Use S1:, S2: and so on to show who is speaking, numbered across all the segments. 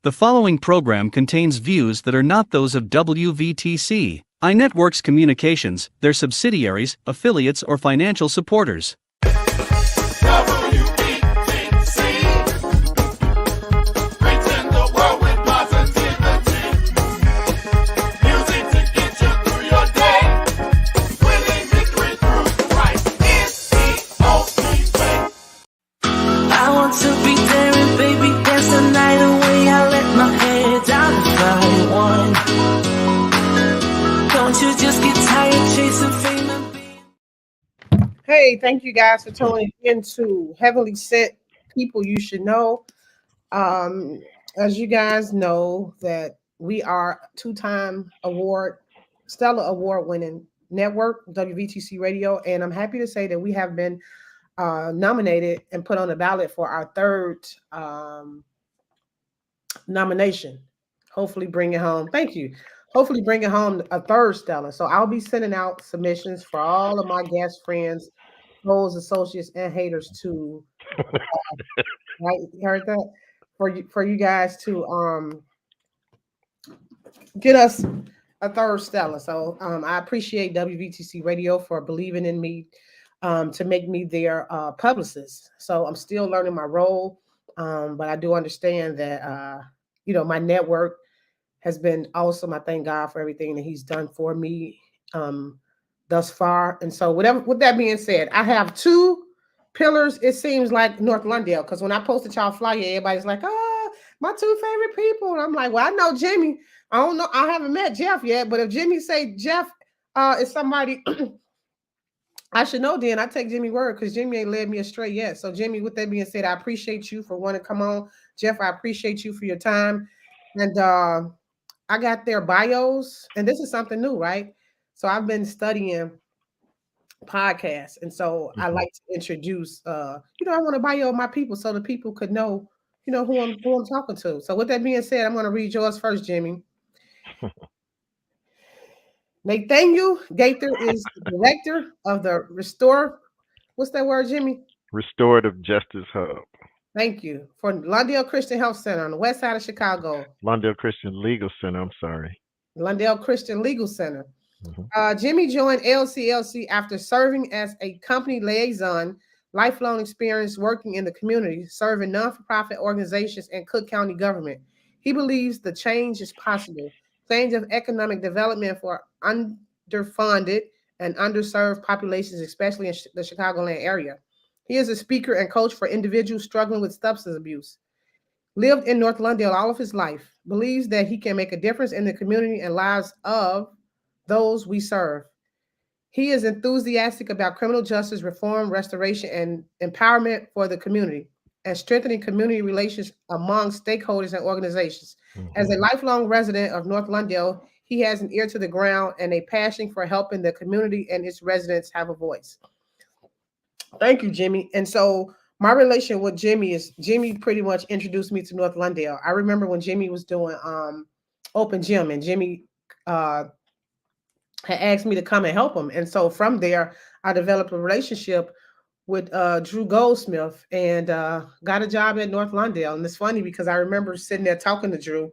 S1: The following program contains views that are not those of WVTC, iNetworks Communications, their subsidiaries, affiliates, or financial supporters.
S2: Hey, thank you guys for tuning into Heavily Sent People You Should Know. As you guys know, that we are two-time Stellar Award winning network, WVTC Radio, and I'm happy to say that we have been nominated and put on the ballot for our third nomination. Hopefully, bring it home. Thank you. Hopefully, bring it home a third Stellar. So I'll be sending out submissions for all of my guest friends, foes, associates, and haters to right. You heard that for you guys to get us a third Stellar. So I appreciate WVTC Radio for believing in me to make me their publicist. So I'm still learning my role, but I do understand that my network has been awesome. I thank God for everything that He's done for me thus far. And so, with that being said, I have two pillars. It seems like North Lundale, because when I posted y'all flyer, everybody's like, "Oh, my two favorite people," and I'm like, "Well, I know Jimmy. I don't know. I haven't met Jeff yet, but if Jimmy say Jeff is somebody." I should know then. I take Jimmy word because Jimmy ain't led me astray yet. So, Jimmy, with that being said, I appreciate you for wanting to come on. Jeff, I appreciate you for your time. And I got their bios, and this is something new, right? So I've been studying podcasts, and so I like to introduce. I want to bio my people so the people could know, who I'm talking to. So with that being said, I'm going to read yours first, Jimmy. Nathaniel Gaither is the director of the What's that word, Jimmy?
S3: Restorative Justice Hub.
S2: Thank you. For Lundale Christian Health Center on the west side of Chicago.
S3: Lundale Christian Legal Center, I'm sorry.
S2: Lundale Christian Legal Center. Jimmy joined LCLC after serving as a company liaison, lifelong experience working in the community, serving non-for-profit organizations and Cook County government. He believes the change is possible. Change of economic development for underfunded and underserved populations, especially in the Chicagoland area. He is a speaker and coach for individuals struggling with substance abuse. Lived in North Lundale all of his life, believes that he can make a difference in the community and lives of those we serve. He is enthusiastic about criminal justice reform, restoration, and empowerment for the community, and strengthening community relations among stakeholders and organizations. As a lifelong resident of North Lundale, he has an ear to the ground and a passion for helping the community and its residents have a voice. Thank you, Jimmy. And so my relation with Jimmy is Jimmy pretty much introduced me to North Lundale. I remember when Jimmy was doing open gym, and Jimmy had asked me to come and help him. And so from there, I developed a relationship with Drew Goldsmith and got a job at North Lundale. And it's funny because I remember sitting there talking to Drew,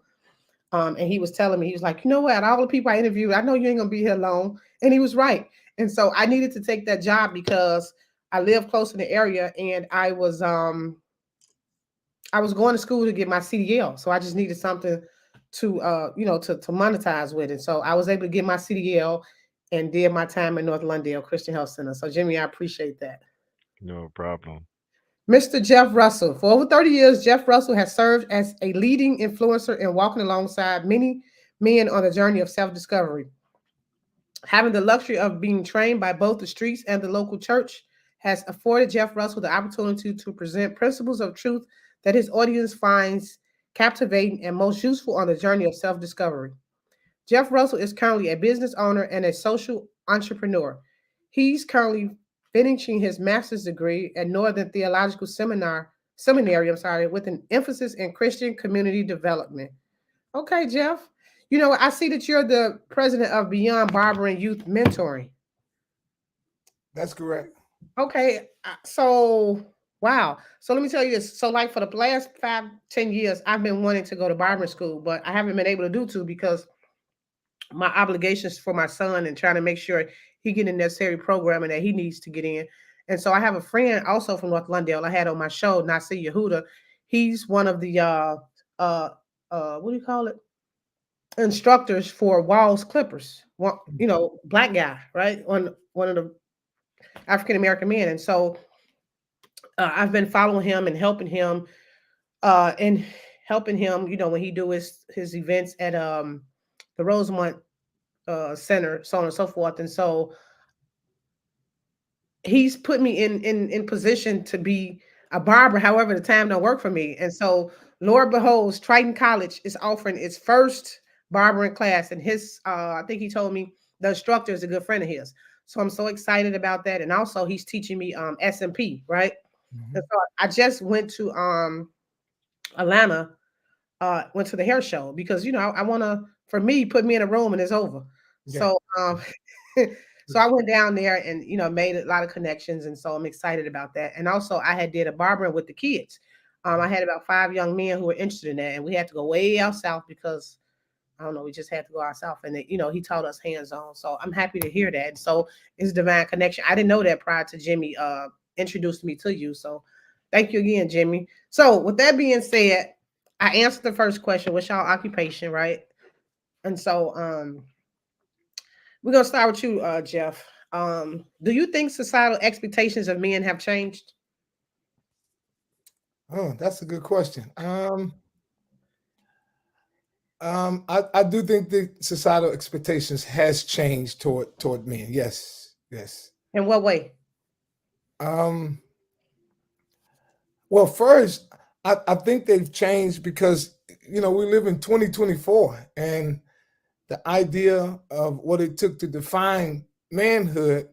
S2: and he was telling me, he was like, you know what, all the people I interviewed, I know you ain't gonna be here long. And he was right. And so I needed to take that job because I live close in the area, and I was going to school to get my CDL. So I just needed something to to monetize with it. So I was able to get my CDL and did my time at North Lundale Christian Health Center. So Jimmy, I appreciate that.
S3: No problem.
S2: Mr. Jeff Russell. For over 30 years, Jeff Russell has served as a leading influencer in walking alongside many men on the journey of self-discovery. Having the luxury of being trained by both the streets and the local church has afforded Jeff Russell the opportunity to present principles of truth that his audience finds captivating and most useful on the journey of self-discovery. Jeff Russell is currently a business owner and a social entrepreneur. He's currently finishing his master's degree at Northern Theological Seminary, with an emphasis in Christian community development. Okay, Jeff. I see that you're the president of Beyond Barbering Youth Mentoring.
S4: That's correct.
S2: Okay, so Wow. So let me tell you this. So like for the last 5, 10 years, I've been wanting to go to barbering school, but I haven't been able to do so because my obligations for my son and trying to make sure he get in necessary programming that he needs to get in. And so I have a friend also from North Londale I had on my show, Nasir Yehuda. He's one of the uh what do you call it? Instructors for Walls Clippers. One, black guy, right? One of the African American men. And so I've been following him and and helping him, when he do his events at the Rosemont Center, so on and so forth. And so he's put me in position to be a barber. However, the time don't work for me. And so, Lord beholds, Triton College is offering its first barbering class, and his I think he told me the instructor is a good friend of his. So I'm so excited about that. And also, he's teaching me SMP, right?
S4: Mhm.
S2: And so I just went to Atlanta, went to the hair show because I want to, for me, put me in a room and it's over.
S4: Yeah.
S2: So so I went down there and made a lot of connections, and so I'm excited about that. And also I had did a barbering with the kids. I had about 5 young men who were interested in that, and we had to go way out south because I don't know, we just had to go out south, and he taught us hands on. So I'm happy to hear that. So it's divine connection. I didn't know that prior to Jimmy introduced me to you. So thank you again, Jimmy. So with that being said, I answered the first question, what's y'all occupation, right? And so we're gonna start with you, Jeff. Do you think societal expectations of men have changed?
S4: Oh, that's a good question. I do think the societal expectations has changed toward men. Yes, yes.
S2: In what way?
S4: Um, well, first, I think they've changed because we live in 2024, and the idea of what it took to define manhood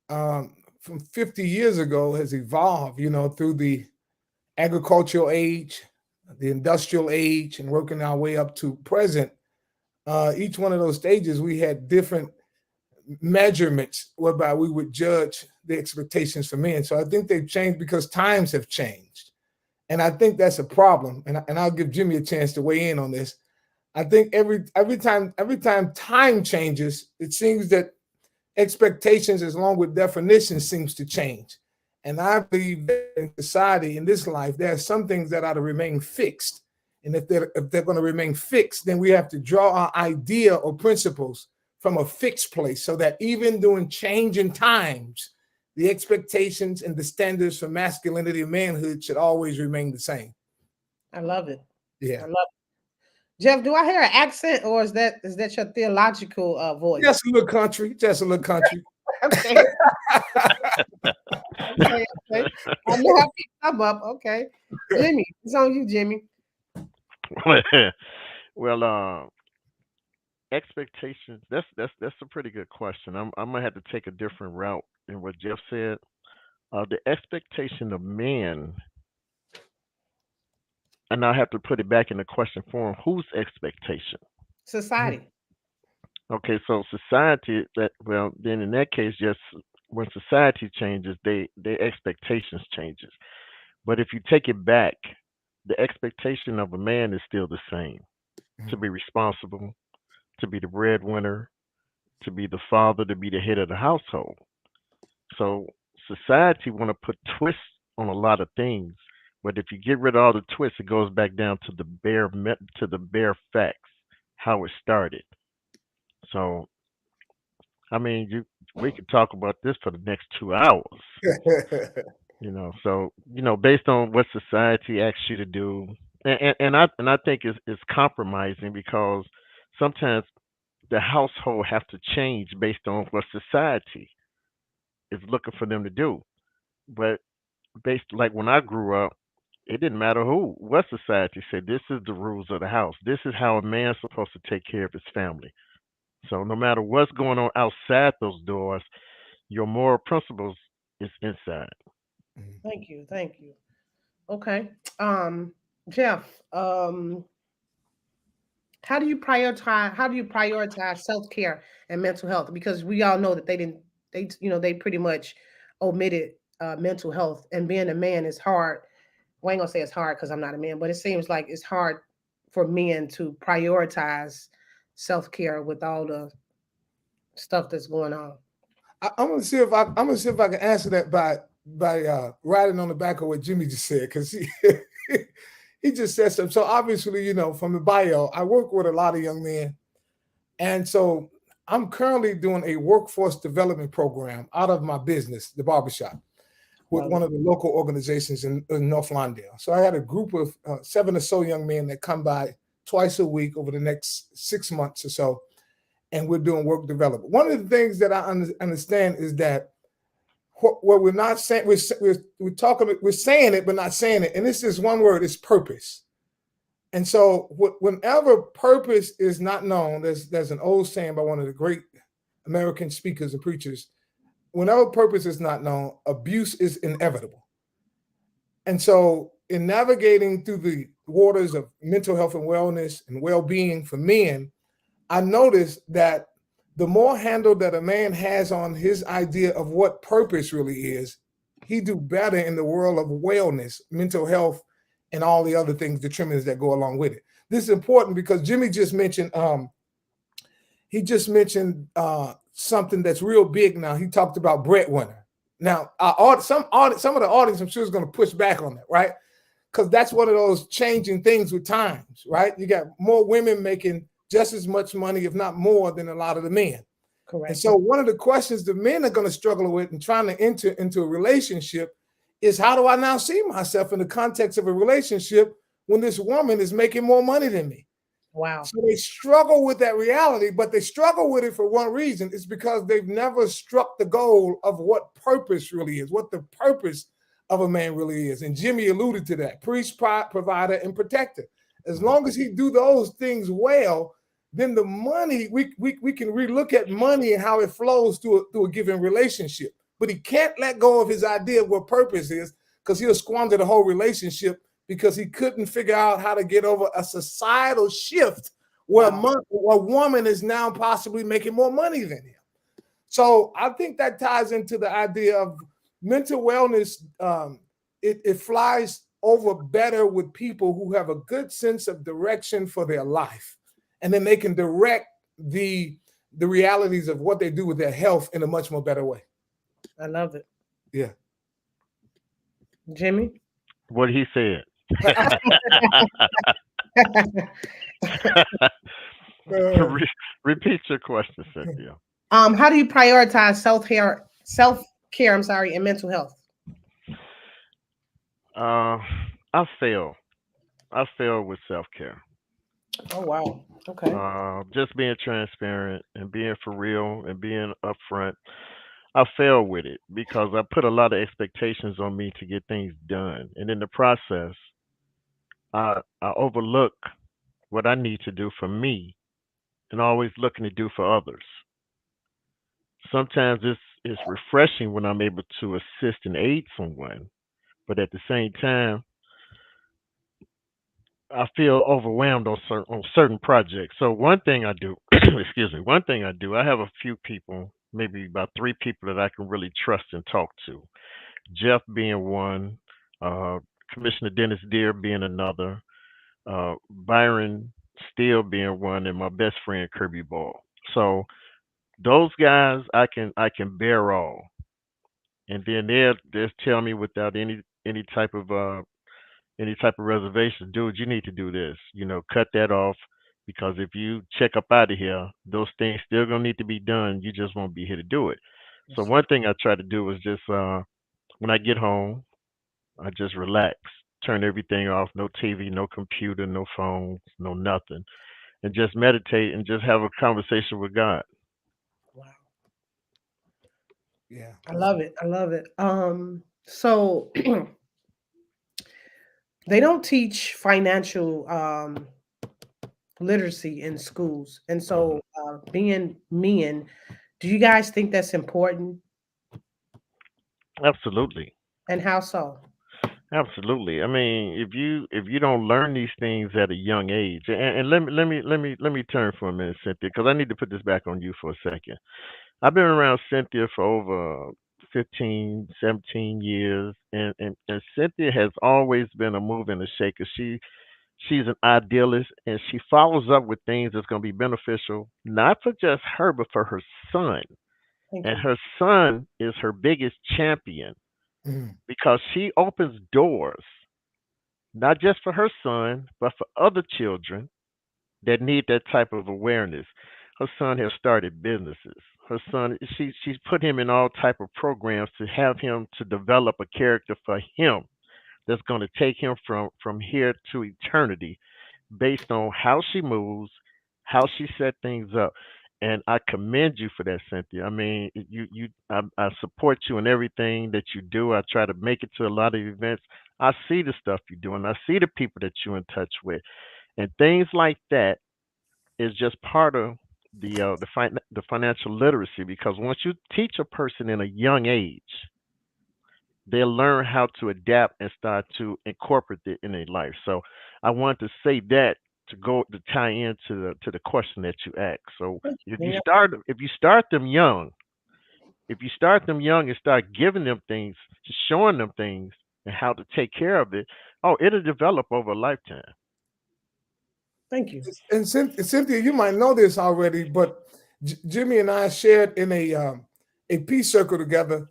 S4: from 50 years ago has evolved. Through the agricultural age, the industrial age, and working our way up to present. Each one of those stages, we had different measurements whereby we would judge the expectations for men. So I think they've changed because times have changed. And I think that's a problem. And I'll give Jimmy a chance to weigh in on this. I think every time time changes, it seems that expectations, as long with definitions, seems to change. And I believe that in society, in this life, there are some things that ought to remain fixed. And if they're going to remain fixed, then we have to draw our idea or principles from a fixed place, so that even during changing times, the expectations and the standards for masculinity and manhood should always remain the same.
S2: I love it. I
S4: Yeah.
S2: love it. Jeff, do I hear an accent, or is that your theological voice?
S4: Just a little country. Just a little country.
S2: Okay, okay, okay. I know I picked them up. Okay, Jimmy, it's on you, Jimmy.
S3: Well, expectations. That's a pretty good question. I'm gonna have to take a different route than what Jeff said. The expectation of men, and I have to put it back in the question form. Whose expectation?
S2: Society.
S3: Okay, so society. Then in that case, just when society changes, their expectations changes. But if you take it back, the expectation of a man is still the same: to be responsible, to be the breadwinner, to be the father, to be the head of the household. So society want to put twists on a lot of things, but if you get rid of all the twists, it goes back down to the bare facts, how it started. So I mean, we could talk about this for the next 2 hours. So based on what society asks you to do, and I think it's compromising because sometimes the household have to change based on what society is looking for them to do. But based like when I grew up, it didn't matter what society said. This is the rules of the house. This is how a man's supposed to take care of his family. So no matter what's going on outside those doors, your moral principles is inside.
S2: Thank you, thank you. Okay, Jeff. How do you prioritize self care and mental health? Because we all know that they didn't. They pretty much omitted mental health, and being a man is hard. Well, I ain't gonna say it's hard because I'm not a man, but it seems like it's hard for men to prioritize self care with all the stuff that's going on.
S4: I'm gonna see if I can answer that by riding on the back of what Jimmy just said, because he he just said something. So obviously, from the bio, I work with a lot of young men, and so I'm currently doing a workforce development program out of my business, the barbershop, with one of the local organizations in North Lawndale. So I had a group of 7 or so young men that come by twice a week over the next 6 months or so, and we're doing work development. One of the things that I understand is that what we're not saying, we're saying it, but not saying it. And this is one word: it's purpose. And so whenever purpose is not known, there's an old saying by one of the great American speakers and preachers: whenever purpose is not known, abuse is inevitable. And so in navigating through the waters of mental health and wellness and well-being for men, I noticed that the more handle that a man has on his idea of what purpose really is, he do better in the world of wellness, mental health, and all the other things, the trimmings that go along with it. This is important because Jimmy just mentioned, something that's real big now. He talked about breadwinner. Now, some of the audience, I'm sure, is going to push back on that, right? Because that's one of those changing things with times, right? You got more women making just as much money, if not more, than a lot of the men.
S2: Correct.
S4: And so one of the questions the men are going to struggle with in trying to enter into a relationship is, how do I now see myself in the context of a relationship when this woman is making more money than me?
S2: Wow.
S4: So they struggle with that reality, but they struggle with it for one reason. It's because they've never struck the goal of what purpose really is, what the purpose of a man really is. And Jimmy alluded to that: priest, provider, and protector. As long as he do those things well, then the money, we can relook at money and how it flows through a given relationship. But he can't let go of his idea of what purpose is, because he'll squander the whole relationship because he couldn't figure out how to get over a societal shift where a woman is now possibly making more money than him. So I think that ties into the idea of mental wellness. It flies over better with people who have a good sense of direction for their life, and then they can direct the realities of what they do with their health in a much more better way.
S2: I love it.
S4: Yeah.
S2: Jimmy?
S3: What he said. Repeat your question, Cynthia.
S2: How do you prioritize self-care, and mental health?
S3: I fail with self-care.
S2: Oh, wow. Okay.
S3: Just being transparent and being for real and being upfront. I fail with it because I put a lot of expectations on me to get things done, and in the process, I overlook what I need to do for me, and always looking to do for others. Sometimes it's refreshing when I'm able to assist and aid someone, but at the same time, I feel overwhelmed on certain projects. So one thing I do, excuse me, one thing I do, I have a few people, maybe about 3 people that I can really trust and talk to. Jeff being one, uh, Commissioner Dennis Deere being another, Byron Steele being one, and my best friend Kirby Ball. So those guys, I can bear all, and then they'll just tell me without any type of reservation, dude, you need to do this. Cut that off, because if you check up out of here, those things still gonna need to be done. You just won't be here to do it. So one thing I try to do is just when I get home, I just relax, turn everything off, no TV, no computer, no phone, no nothing, and just meditate and just have a conversation with God.
S2: Wow.
S4: Yeah.
S2: I love it. I love it. So they don't teach financial literacy in schools. And
S3: hmm
S2: so being men, do you guys think that's important?
S3: Absolutely.
S2: And how so?
S3: Absolutely. I mean, if you don't learn these things at a young age, and let me turn for a minute, Cynthia, because I need to put this back on you for a second. I've been around Cynthia for over 15, 17 years, and Cynthia has always been a mover and a shaker. She's an idealist, and she follows up with things that's going to be beneficial, not for just her, but for her son.
S2: Thank
S3: And
S2: you.
S3: her son is her biggest champion
S4: Mm.
S3: because she opens doors, not just for her son, but for other children that need that type of awareness. Her son has started businesses. Her son, she's put him in all type of programs to have him to develop a character for him that's going to take him from here to eternity based on how she moves, how she set things up. And I commend you for that, Cynthia. I mean, I support you in everything that you do. I try to make it to a lot of events. I see the stuff you do, and I see the people that you're in touch with, and things like that is just part of the financial literacy. Because once you teach a person in a young age, they'll learn how to adapt and start to incorporate it in their life. So I want to say that to go to tie into the question that you asked. So
S2: Yeah.
S3: if you start them young, if you start them young and start giving them things, showing them things and how to take care of it, oh, it'll develop over a lifetime.
S2: Thank you.
S4: And Cynthia, you might know this already, but Jimmy and I shared in a peace circle together,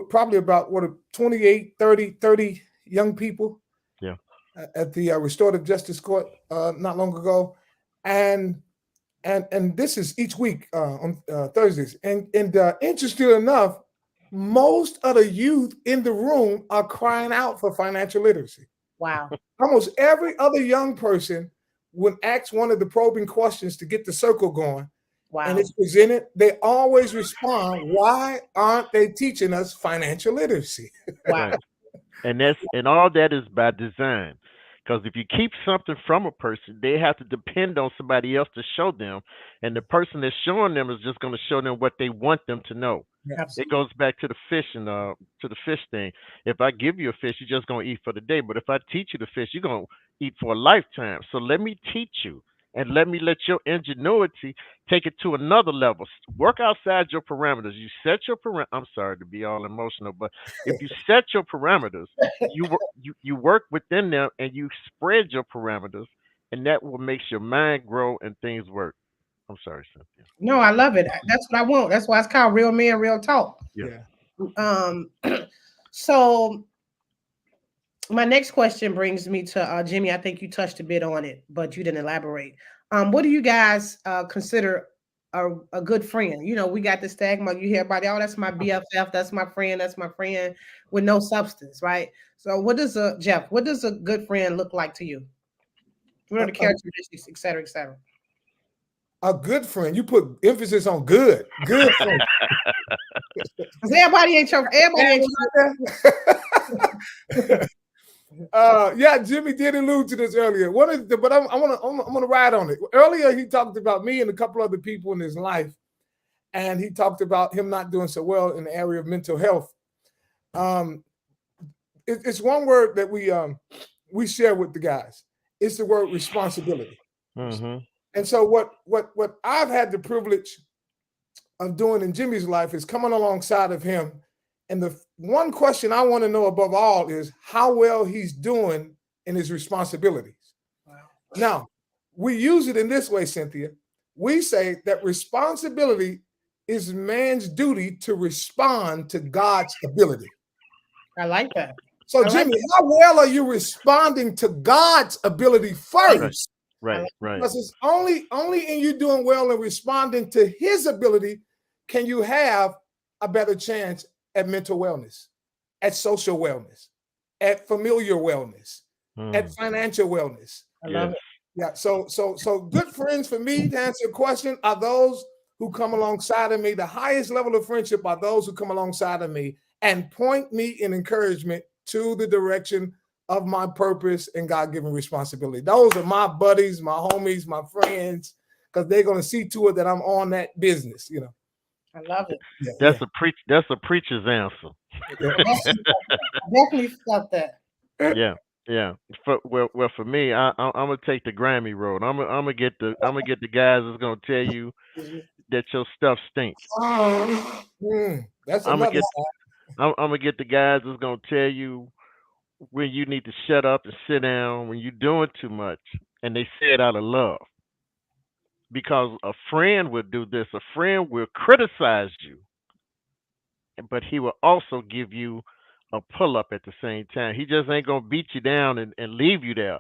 S4: probably about what 28, 30 young people
S3: Yeah.
S4: at the Restorative Justice Court not long ago, and this is each week on Thursdays. And interesting enough, most of the youth in the room are crying out for financial literacy.
S2: Wow.
S4: Almost every other young person, when asked one of the probing questions to get the circle going,
S2: Wow.
S4: and it's presented, they always respond, "Why aren't they teaching us financial literacy?"
S2: Wow.
S3: Right. And all that is by design. Because if you keep something from a person, they have to depend on somebody else to show them, and the person that's showing them is just going to show them what they want them to know. It
S2: Absolutely.
S3: goes back to the fish and to the fish thing. If I give you a fish, you're just gonna eat for the day. But if I teach you the fish, you're gonna eat for a lifetime. So let me teach you, and let your ingenuity take it to another level. Work outside your parameters. You set your I'm sorry to be all emotional, but if you set your parameters, you work within them, and you spread your parameters, and that will makes your mind grow and things work. I'm sorry, Cynthia.
S2: No, I love it. That's what I want. That's why it's called Real Men, Real Talk.
S3: Yeah.
S2: Um, so my next question brings me to Jimmy. I think you touched a bit on it, but you didn't elaborate. What do you guys consider a good friend? You know, we got the stigma. You hear about, oh, that's my BFF, that's my friend with no substance, right? So, what does Jeff? What does a good friend look like to you? What are the characteristics, et cetera, et cetera?
S4: A good friend. You put emphasis on good friend.
S2: Because everybody ain't your.
S4: Yeah, Jimmy did allude to this earlier. But I'm gonna ride on it. Earlier, he talked about me and a couple other people in his life, and he talked about him not doing so well in the area of mental health. It's one word that we share with the guys. It's the word responsibility.
S3: Mm-hmm.
S4: And so what I've had the privilege of doing in Jimmy's life is coming alongside of him. And the one question I want to know above all is how well he's doing in his responsibilities. Wow. Now, we use it in this way, Cynthia. We say that responsibility is man's duty to respond to God's ability.
S2: I like that.
S4: So, Jimmy, how well are you responding to God's ability first?
S3: Right.
S4: Because it's only in you doing well and responding to his ability can you have a better chance at mental wellness, at social wellness, at familiar wellness, at financial wellness.
S2: I love it.
S4: Yeah. So good friends for me, to answer your question, are those who come alongside of me. The highest level of friendship are those who come alongside of me and point me in encouragement to the direction of my purpose and God-given responsibility. Those are my buddies, my homies, my friends, because they're going to see to it that I'm on that business, you know.
S2: I love it.
S3: That's a preacher's answer.
S2: Definitely felt that.
S3: Yeah. For me, I'm gonna take the Grammy road. I'm gonna get the guys that's gonna tell you that your stuff stinks.
S4: That's another.
S3: I'm gonna get the guys that's gonna tell you when you need to shut up and sit down when you're doing too much, and they say it out of love. Because a friend will do this. A friend will criticize you, but he will also give you a pull up at the same time. He just ain't gonna beat you down and leave you there.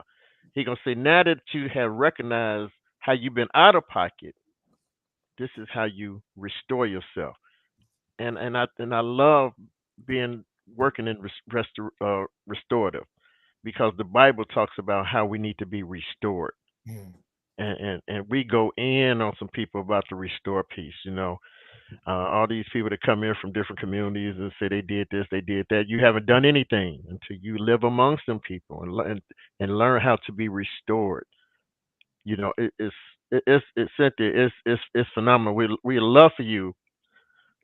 S3: He gonna say, now that you have recognized how you've been out of pocket, this is how you restore yourself. And I love being working in restorative, because the Bible talks about how we need to be restored.
S4: Mm.
S3: And we go in on some people about the restore piece. All these people that come in from different communities and say they did this, they did that. You haven't done anything until you live amongst them people and learn how to be restored. It's Cynthia. It's phenomenal. We love for you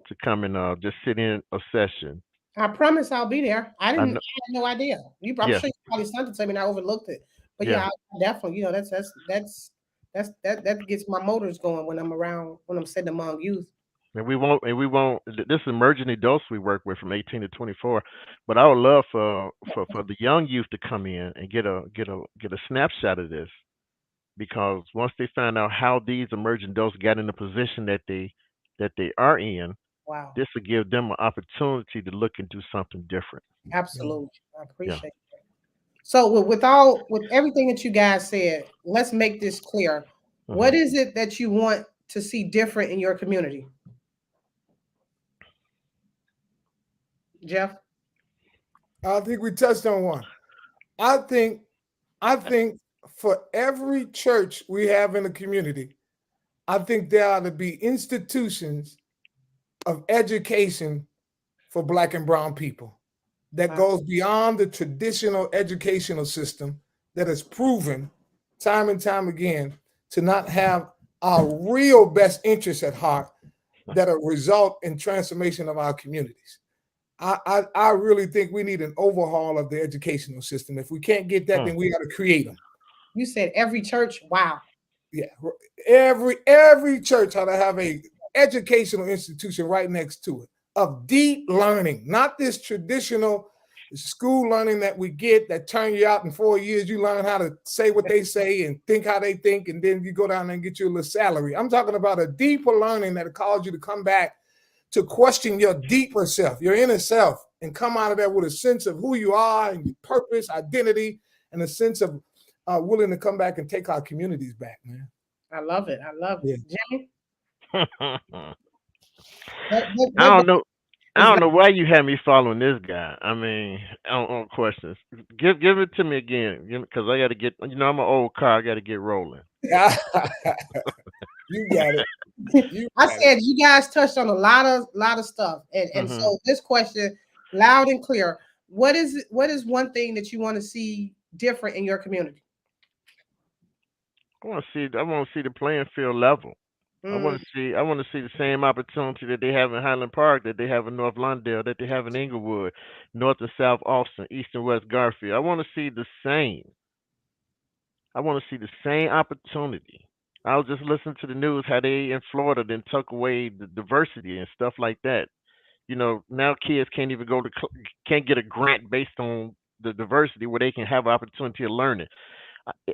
S3: to come and just sit in a session.
S2: I promise I'll be there. I
S3: I
S2: didn't.
S3: know.
S2: I had no idea. I'm
S3: Yeah,
S2: sure you probably sent it to me and I overlooked it. But
S3: yeah.
S2: yeah, I definitely. That gets my motors going when I'm around, when I'm sitting among youth.
S3: And we won't. This is emerging adults we work with from 18 to 24, but I would love for the young youth to come in and get a snapshot of this, because once they find out how these emerging adults got in the position that they are in,
S2: Wow,
S3: this will give them an opportunity to look and do something different.
S2: absolutely. I
S3: Yeah.
S2: appreciate it. So with everything that you guys said, let's make this clear. What
S3: Hmm.
S2: is it that you want to see different in your community, Jeff?
S4: I think we touched on one. I think I think for every church we have in the community, I think there ought to be institutions of education for Black and brown people that
S2: Wow.
S4: goes beyond the traditional educational system that has proven time and time again to not have our real best interests at heart, that will result in transformation of our communities. I really think we need an overhaul of the educational system. If we can't get that, then we got to create them.
S2: You said every church. Wow.
S4: Yeah, every church ought to have a educational institution right next to it of deep learning, not this traditional school learning that we get that turn you out in 4 years. You learn how to say what they say and think how they think, and then you go down there and get you a little salary. I'm talking about a deeper learning that calls you to come back to question your deeper self, your inner self, and come out of there with a sense of who you are and your purpose, identity, and a sense of willing to come back and take our communities back, man.
S2: I love it. I love it.
S4: Yeah.
S2: Jimmy,
S3: I
S2: that,
S3: don't know. I
S2: is
S3: don't know why you had me following this guy. I mean, on questions. Give it to me again, because I got to get. I'm an old car. I got to get rolling.
S4: You got it. You
S2: I
S4: got it.
S2: said you guys touched on a lot of stuff, and
S3: Hmm.
S2: so this question, loud and clear, what is one thing that you want to see different in your community?
S3: I want to see the playing field level.
S2: Mm,
S3: I want to see the same opportunity that they have in Highland Park, that they have in North Lawndale, that they have in Inglewood, North and South Austin, East and West Garfield. I want to see the same. I want to see the same opportunity. I was just listening to the news how they in Florida then took away the diversity and stuff like that. Now kids can't even can't get a grant based on the diversity where they can have an opportunity of learning.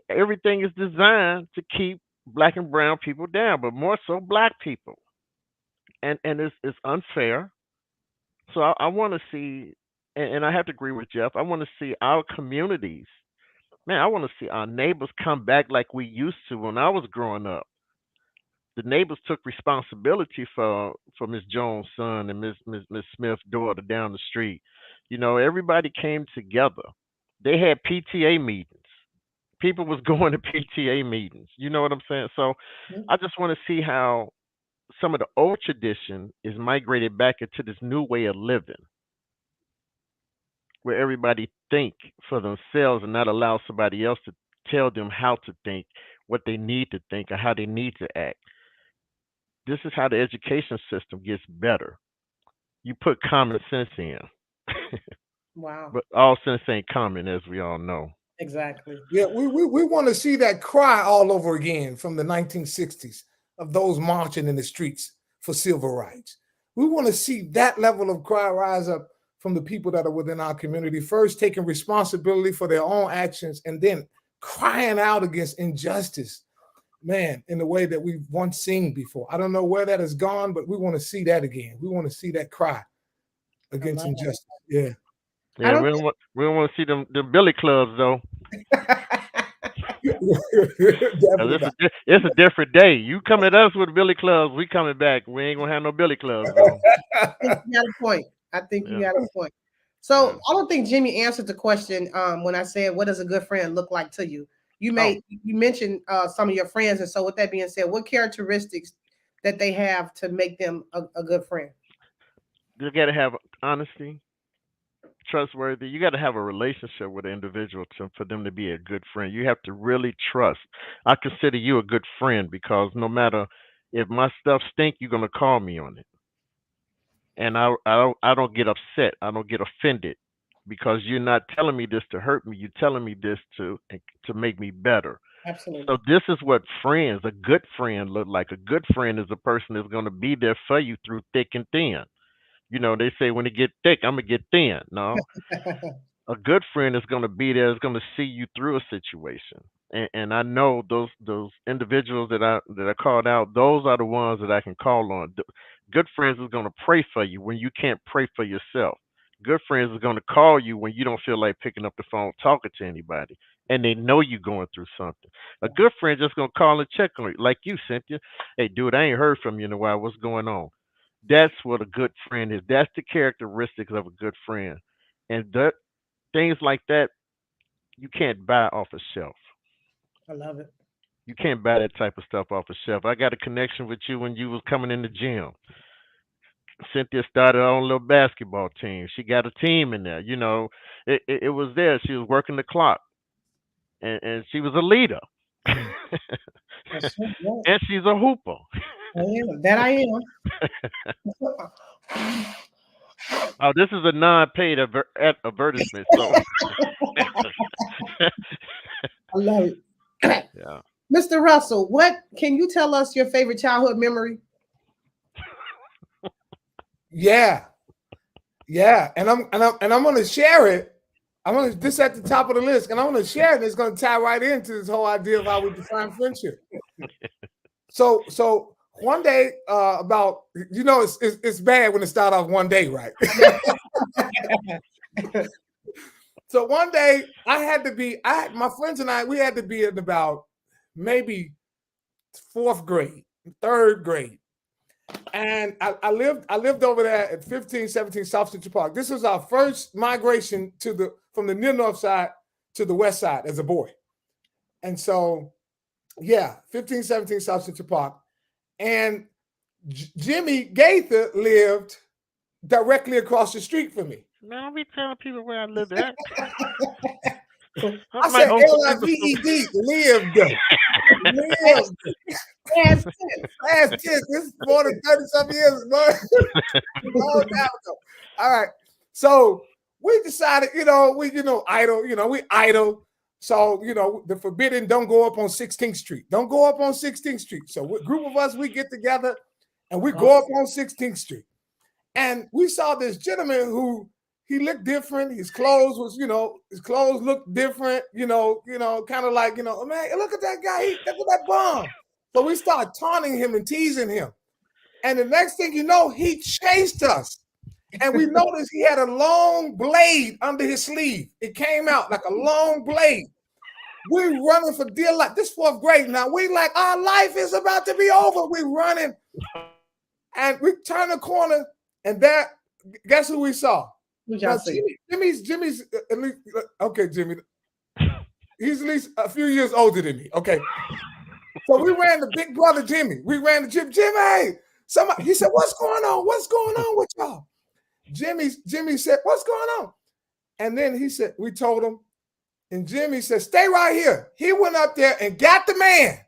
S3: Everything is designed to keep black and brown people down, but more so black people, and it's unfair. So I want to see, and I have to agree with Jeff. I want to see our communities. Man, I want to see our neighbors come back like we used to when I was growing up. The neighbors took responsibility for Miss Jones' son and Miss Smith's daughter down the street. Everybody came together. They had PTA meetings. People was going to PTA meetings. You know what I'm saying? So I just want to see how some of the old tradition is migrated back into this new way of living, where everybody think for themselves and not allow somebody else to tell them how to think, what they need to think, or how they need to act. This is how the education system gets better. You put common sense in,
S2: wow,
S3: but all sense ain't common, as we all know.
S2: exactly.
S4: Yeah, we want to see that cry all over again from the 1960s of those marching in the streets for civil rights. We want to see that level of cry rise up from the people that are within our community, first taking responsibility for their own actions and then crying out against injustice, man, in the way that we've once seen before. I don't know where that has gone, but we want to see that again. We want to see that cry against injustice. Yeah.
S3: Yeah, we don't want to see them billy clubs though. It's a different day. You come at us with billy clubs, we coming back. We ain't gonna have no billy clubs though.
S2: I think you got a point. You got a point. So I don't think Jimmy answered the question when I said, "What does a good friend look like to you?" You mentioned some of your friends, and so with that being said, what characteristics that they have to make them a good friend?
S3: You got to have honesty, trustworthy. You got to have a relationship with an individual for them to be a good friend. You have to really trust. I consider you a good friend because no matter if my stuff stink, you're gonna call me on it, and I don't get upset. I don't get offended because you're not telling me this to hurt me. You're telling me this to make me better.
S2: Absolutely.
S3: So this is what friends, a good friend, look like. A good friend is a person that's going to be there for you through thick and thin. You know, they say when it get thick, I'm gonna get thin. No, a good friend is going to be there, is going to see you through a situation. And I know those individuals that I called out, those are the ones that I can call on. Good friends is going to pray for you when you can't pray for yourself. Good friends is going to call you when you don't feel like picking up the phone talking to anybody, and they know you're going through something. A good friend just going to call and check on you, like you, Cynthia. Hey, dude, I ain't heard from you in a while. What's going on? That's what a good friend is. That's the characteristics of a good friend. And that things like that you can't buy off a shelf.
S2: I love it.
S3: You can't buy that type of stuff off a shelf. I got a connection with you when you was coming in the gym. Cynthia started her own little basketball team. She got a team in there. You know, it was there. She was working the clock, and she was a leader.
S2: That's right. Yeah.
S3: And she's a hooper.
S2: I am. That I am.
S3: Oh, this is a non-paid advertisement. So,
S2: I love it.
S3: yeah.
S2: Mr. Russell, what can you tell us your favorite childhood memory?
S4: Yeah. And I'm gonna share it. This at the top of the list, and I'm gonna share it. It's gonna tie right into this whole idea of how we define friendship. So one day, about it's bad when it starts off one day, right? So one day my friends and I, we had to be in about maybe fourth grade, third grade. And I lived over there at 1517 South Central Park. This was our first migration from the near north side to the west side as a boy. And so, 1517 South Central Park. And Jimmy Gaither lived directly across the street from me.
S3: Man, I'll be telling people where I live at.
S4: I said L-I-V-E-D, lived. Past tense. This is more than 30-something years. Long time ago. All right. So we decided, we idle. So, the forbidden, don't go up on 16th Street. Don't go up on 16th Street. So a group of us, we get together and we go up on 16th Street. And we saw this gentleman who he looked different. His clothes looked different, kind of like, man, look at that guy. Look at that bum. So we started taunting him and teasing him. And the next thing you know, he chased us. And we noticed he had a long blade under his sleeve. It came out like a long blade. We running for dear life. This fourth grade now. We like, our life is about to be over. We running. And we turned the corner, and guess who we saw? Now, Jimmy's at least, okay, Jimmy. He's at least a few years older than me. Okay. So we ran to big brother Jimmy. We ran to Jimmy. He said, what's going on? What's going on with y'all? Jimmy said, what's going on? And then he said, we told him, and Jimmy said, stay right here. He went up there and got the man,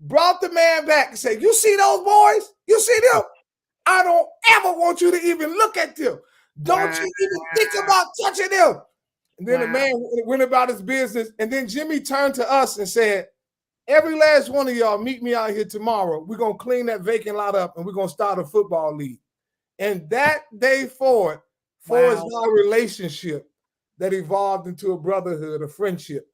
S4: brought the man back and said, you see those boys? You see them? I don't ever want you to even look at them. Don't you even think about touching them. And then the man went about his business. And then Jimmy turned to us and said, every last one of y'all meet me out here tomorrow. We're going to clean that vacant lot up and we're going to start a football league. And that day forward, 4 is our relationship that evolved into a brotherhood, a friendship.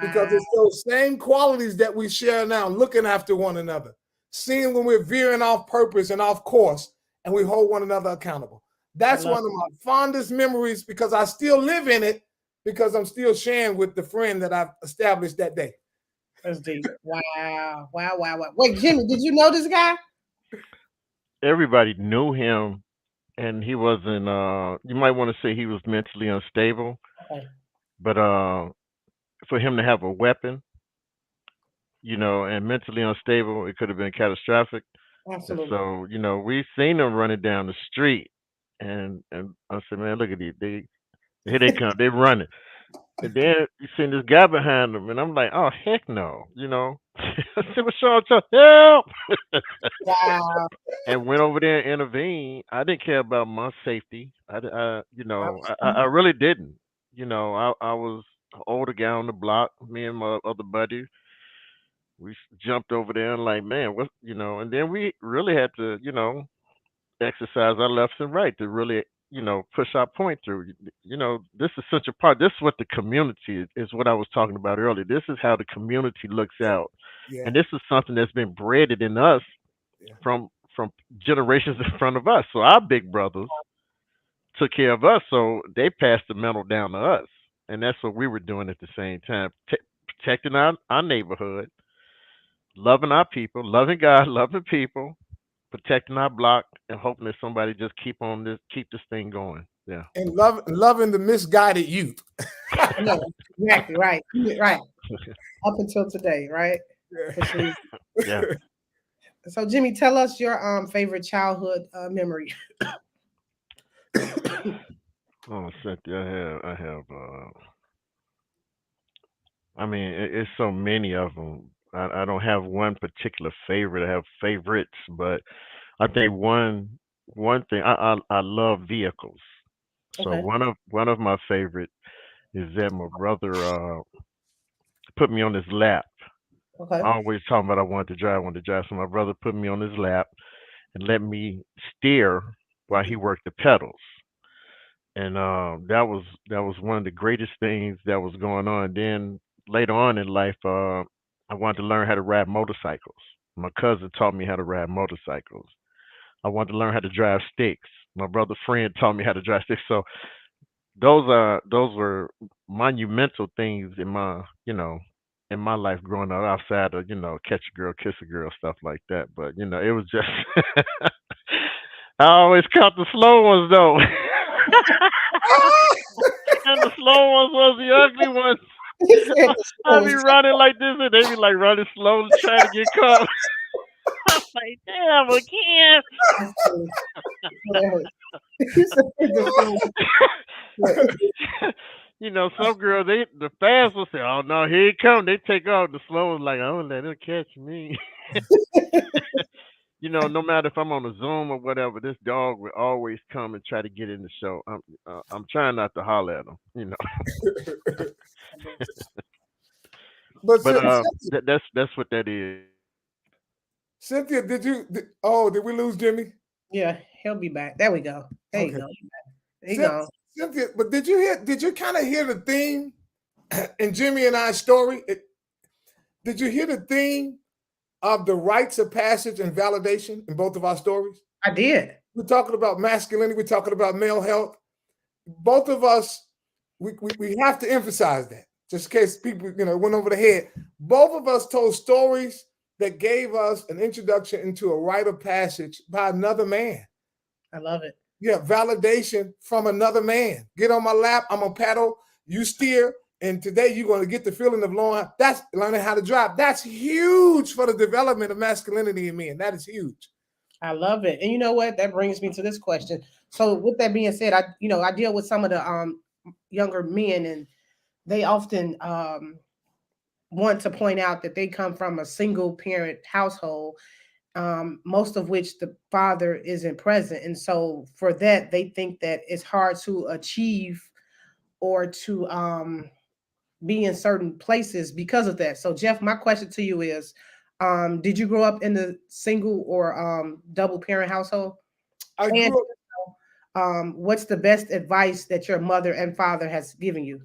S4: Because it's those same qualities that we share now, looking after one another, seeing when we're veering off purpose and off course, and we hold one another accountable. That's one of my fondest memories because I still live in it because I'm still sharing with the friend that I've established that day.
S2: That's deep. Wow. Wait, Jimmy, did you know this guy?
S3: Everybody knew him, and he wasn't. You might want to say he was mentally unstable,
S2: Okay.
S3: but for him to have a weapon, and mentally unstable, it could have been catastrophic. And
S2: Absolutely.
S3: so, we seen them running down the street, and I said, man, look at these. Here they come. They running. And then you seen this guy behind them, and I'm like, oh heck no, I said, "What's wrong? Help!"
S2: Wow.
S3: And went over there and intervened. I didn't care about my safety. I really didn't. I was an older guy on the block. Me and my other buddy, we jumped over there and like, man, and then we really had to, exercise our lefts and right to really, push our point through. This is such a part. This is what the community is what I was talking about earlier. This is how the community looks out.
S4: Yeah.
S3: And this is something that's been bred in us from generations in front of us. So our big brothers took care of us, so they passed the mantle down to us. And that's what we were doing at the same time, protecting our neighborhood, loving our people, loving God, loving people, protecting our block, and hoping that somebody just keep this thing going. Yeah.
S4: And loving the misguided youth.
S2: Yeah, exactly. Right. Up until today, right?
S3: Yeah.
S2: So, Jimmy, tell us your favorite childhood memory.
S3: Oh, Cynthia, I have. I mean, it's so many of them. I don't have one particular favorite. I have favorites, but I think one thing I love vehicles. So
S2: Okay.
S3: one of my favorite is that my brother put me on his lap.
S2: Okay.
S3: I always talking about I wanted to drive. So my brother put me on his lap and let me steer while he worked the pedals. And that was one of the greatest things that was going on. Then later on in life, I wanted to learn how to ride motorcycles. My cousin taught me how to ride motorcycles. I wanted to learn how to drive sticks. My brother friend taught me how to drive sticks. So those were monumental things in my life growing up outside of catch a girl, kiss a girl, stuff like that. But it was just I always caught the slow ones though. And the slow ones was the ugly ones. I be running like this, and they be like running slowly, trying to get caught. I'm like, damn, again. Some girls, the fast will say, "Oh no, here he come." They take off. The slow ones like, "Oh, let him catch me." No matter if I'm on a Zoom or whatever, this dog will always come and try to get in the show. I'm trying not to holler at him.
S4: But
S3: But that's what that is.
S4: Cynthia, did we lose Jimmy?
S2: Yeah, he'll be back. There we go. There you go. There you go.
S4: Cynthia, but did you kind of hear the theme in Jimmy and I's story? Did you hear the theme of the rites of passage and validation in both of our stories?
S2: I did.
S4: We're talking about masculinity. We're talking about male health. Both of us, we have to emphasize that, just in case people, went over the head. Both of us told stories that gave us an introduction into a rite of passage by another man.
S2: I love it.
S4: Yeah, validation from another man. Get on my lap, I'm gonna paddle, you steer, and today you're gonna get the feeling of learning how to drive. That's huge for the development of masculinity in men. That is huge.
S2: I love it. And you know what? That brings me to this question. So with that being said, I deal with some of the younger men, and they often want to point out that they come from a single parent household, most of which the father isn't present. And so for that, they think that it's hard to achieve or to be in certain places because of that. So Jeff, my question to you is, did you grow up in the single or double parent household?
S4: I grew
S2: What's the best advice that your mother and father has given you?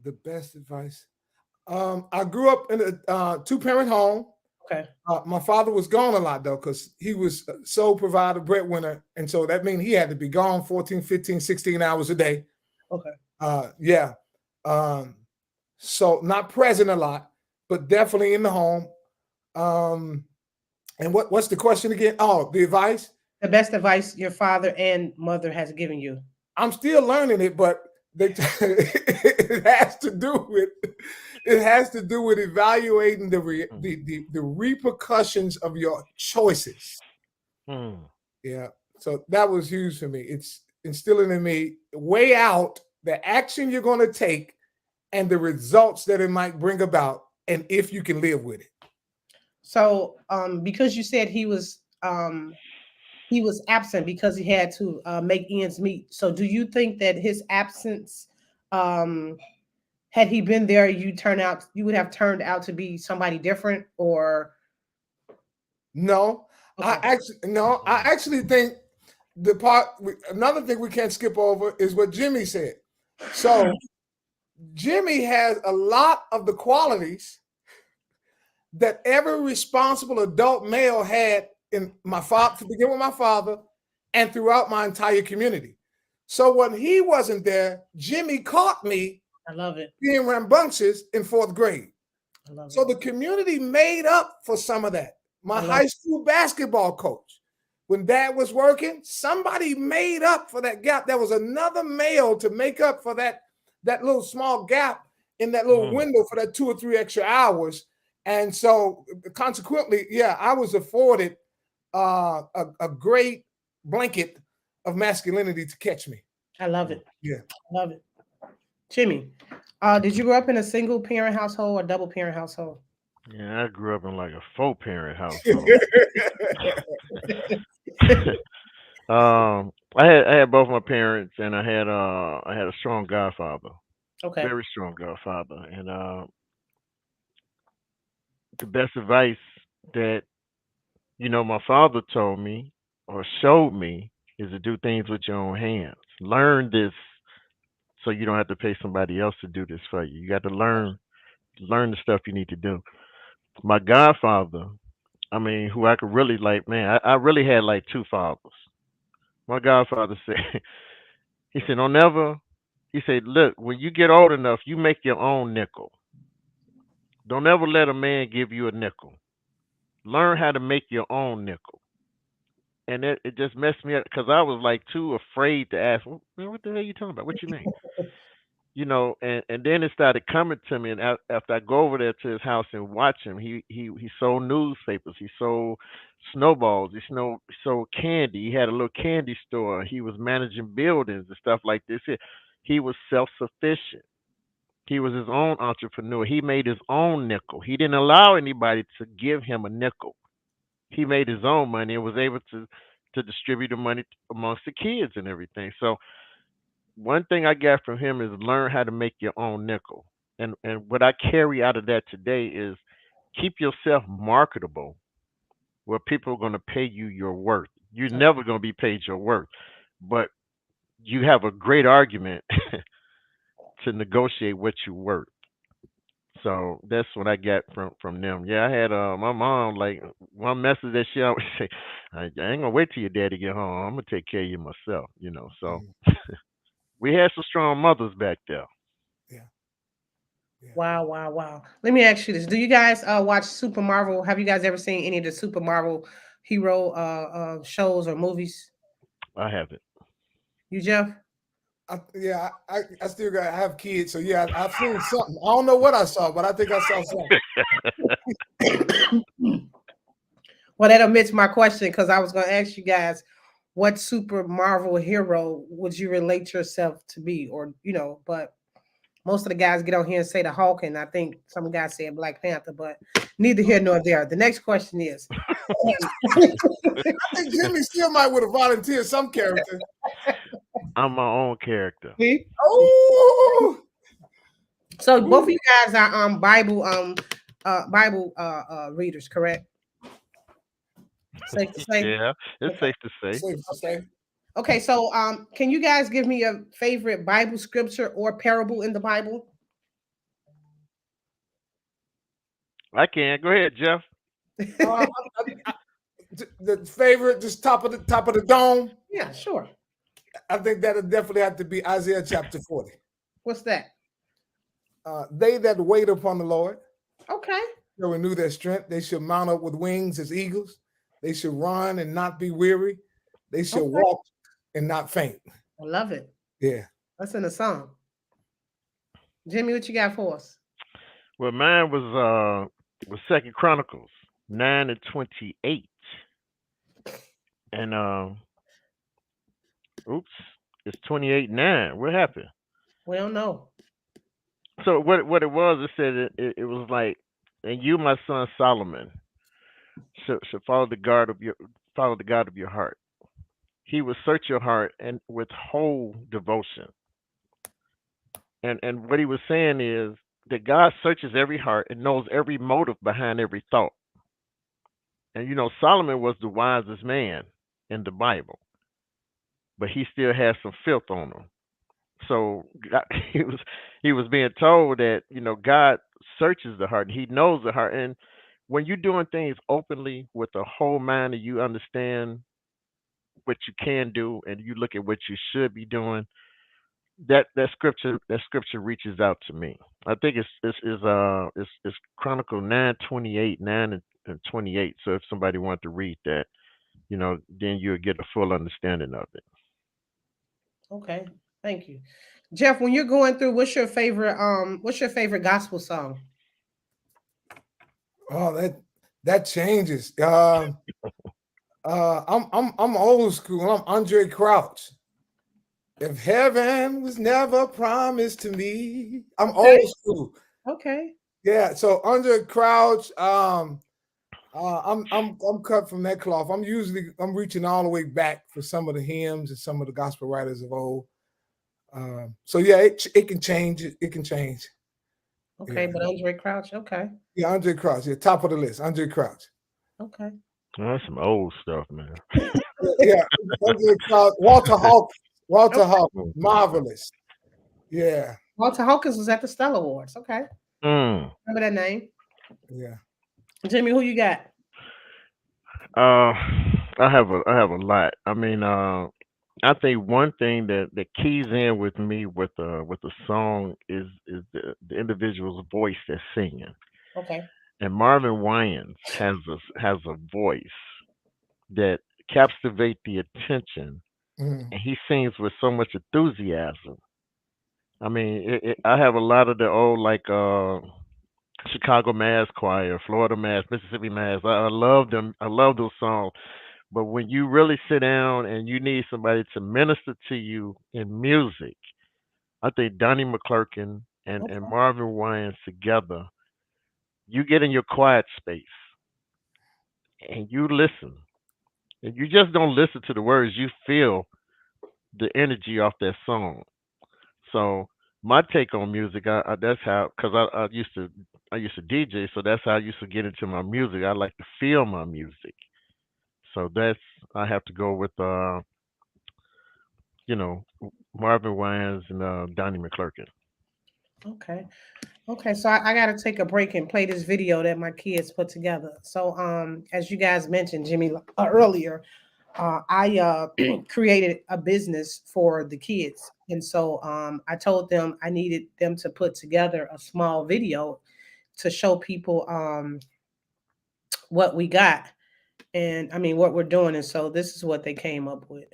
S4: The best advice. I grew up in a two-parent home.
S2: Okay.
S4: My father was gone a lot though, because he was sole provider, breadwinner. And so that means he had to be gone 14, 15, 16 hours a day.
S2: Okay.
S4: Yeah. So not present a lot, but definitely in the home. And what's the question again? Oh, the advice?
S2: The best advice your father and mother has given you.
S4: I'm still learning it, but it has to do with evaluating the repercussions of your choices. Yeah. So that was huge for me. It's instilling in me, weigh out the action you're going to take and the results that it might bring about, and if you can live with it.
S2: So, because you said he was absent because he had to make ends meet. So, do you think that his absence, had he been there, you would have turned out to be somebody different, or?
S4: No, okay. I actually think another thing we can't skip over is what Jimmy said. So Jimmy has a lot of the qualities that every responsible adult male had in my father, to begin with my father, and throughout my entire community. So when he wasn't there, Jimmy caught me.
S2: I love it.
S4: Being rambunctious in 4th grade. So the community made up for some of that. My high school basketball coach, when dad was working, somebody made up for that gap. There was another male to make up for that little small gap in that little window for that 2 or 3 extra hours. And so consequently, yeah, I was afforded a great blanket of masculinity to catch me.
S2: I love it.
S4: Yeah.
S2: I love it. Jimmy, did you grow up in a single parent household or double parent household?
S3: Yeah, I grew up in like a 4-parent household. I had both my parents, and I had a strong godfather.
S2: Okay.
S3: Very strong godfather, and the best advice that my father told me or showed me is to do things with your own hands. Learn this so you don't have to pay somebody else to do this for you. You got to learn the stuff you need to do. My godfather, I mean, who I could really like, man, I really had like 2 fathers. My godfather said, he said, don't never, he said, look, when you get old enough, you make your own nickel. Don't ever let a man give you a nickel. Learn how to make your own nickel. And it just messed me up because I was like too afraid to ask, well, man, what the hell are you talking about? What you mean? And then it started coming to me, and after I go over there to his house and watch him, he sold newspapers, he sold snowballs, he sold candy. He had a little candy store. He was managing buildings and stuff like this. He was self sufficient. He was his own entrepreneur. He made his own nickel. He didn't allow anybody to give him a nickel. He made his own money and was able to distribute the money amongst the kids and everything. So one thing I got from him is learn how to make your own nickel. And what I carry out of that today is keep yourself marketable where people are going to pay you your worth. You're never going to be paid your worth, but you have a great argument to negotiate what you're worth. So that's what I got from them. Yeah, I had my mom, like, one message that she always say, I ain't gonna wait till your daddy get home. I'm gonna take care of you myself. So we had some strong mothers back there.
S4: Yeah.
S2: Wow. Let me ask you this. Do you guys watch Super Marvel? Have you guys ever seen any of the Super Marvel hero shows or movies?
S3: I haven't.
S2: You, Jeff?
S4: I still have kids, so yeah, I've seen something. I don't know what I saw, but I think I saw something.
S2: Well, that omits my question because I was going to ask you guys, what Super Marvel hero would you relate yourself to be, or but most of the guys get on here and say the Hulk, and I think some guys say Black Panther, but neither here nor there. The next question is,
S4: I think Jimmy still might would have volunteered some character.
S3: I'm my own character.
S2: See?
S4: Oh,
S2: so both of you guys are Bible readers, correct? Safe to say.
S3: Yeah, it's safe to say.
S4: Safe to say.
S2: Okay, so can you guys give me a favorite Bible scripture or parable in the Bible?
S3: I can. Go ahead, Jeff.
S4: Uh, the favorite, just top of the dome.
S2: Yeah, sure.
S4: I think that'll definitely have to be Isaiah chapter 40.
S2: What's that?
S4: They that wait upon the Lord
S2: Okay.
S4: shall renew their strength. They shall mount up with wings as eagles. They shall run and not be weary. They shall
S2: Okay.
S4: walk and not faint.
S2: I love it.
S4: Yeah.
S2: That's in the song. Jimmy, what you got for us?
S3: Well, mine was Second Chronicles 9:28, and oops, it's 28:9. What happened?
S2: We don't know.
S3: So what it was? It said it was like, and you, my son Solomon, should follow the God of your heart. He will search your heart and with whole devotion. And what he was saying is that God searches every heart and knows every motive behind every thought. And Solomon was the wisest man in the Bible, but he still has some filth on him. So he was being told that God searches the heart and He knows the heart. And when you're doing things openly with a whole mind and you understand what you can do and you look at what you should be doing, that scripture reaches out to me. I think it's Chronicle 9:28, 9 and 28. So if somebody wanted to read that, then you'll get a full understanding of it.
S2: Okay. Thank you. Jeff, when you're going through, what's your favorite gospel song?
S4: Oh, that changes. I'm old school. I'm Andre Crouch. If heaven was never promised to me, I'm
S2: Okay.
S4: old school.
S2: Okay.
S4: Yeah. So Andre Crouch. I'm cut from that cloth. I'm reaching all the way back for some of the hymns and some of the gospel writers of old. So yeah, it can change. It can change.
S2: Okay,
S4: Yeah.
S2: but Andre Crouch. Okay.
S4: Yeah, Andre Crouch. Yeah, top of the list. Andre Crouch.
S2: Okay.
S3: Well, that's some old stuff, man.
S4: Yeah, Andre Crouch. Walter Hawkins. Walter
S2: Okay.
S4: Hawkins. Marvelous. Yeah.
S2: Walter Hawkins was at the Stella Awards. Okay.
S3: Mm.
S2: Remember that name?
S4: Yeah.
S2: Jimmy, who you got?
S3: I have a lot. I mean, I think one thing that keys in with me with the song is the individual's voice that's singing.
S2: Okay.
S3: And Marvin Wayans has a voice that captivates the attention,
S4: Mm.
S3: and he sings with so much enthusiasm. I mean, I have a lot of the old like Chicago Mass Choir, Florida Mass, Mississippi Mass. I love them. I love those songs. But when you really sit down and you need somebody to minister to you in music, I think Donnie McClurkin and
S2: Okay.
S3: Marvin Wayans together, you get in your quiet space and you listen. And you just don't listen to the words, you feel the energy off that song. So my take on music, that's how, because I used to DJ, so that's how I used to get into my music. I like to feel my music. So that's I have to go with you know, Marvin Wines and Donnie McClurkin.
S2: Okay. Okay. So I got to take a break and play this video that my kids put together. So as you guys mentioned, Jimmy, earlier, I created a business for the kids, and so I told them I needed them to put together a small video to show people what we got, and I mean what we're doing. And so this is what they came up with.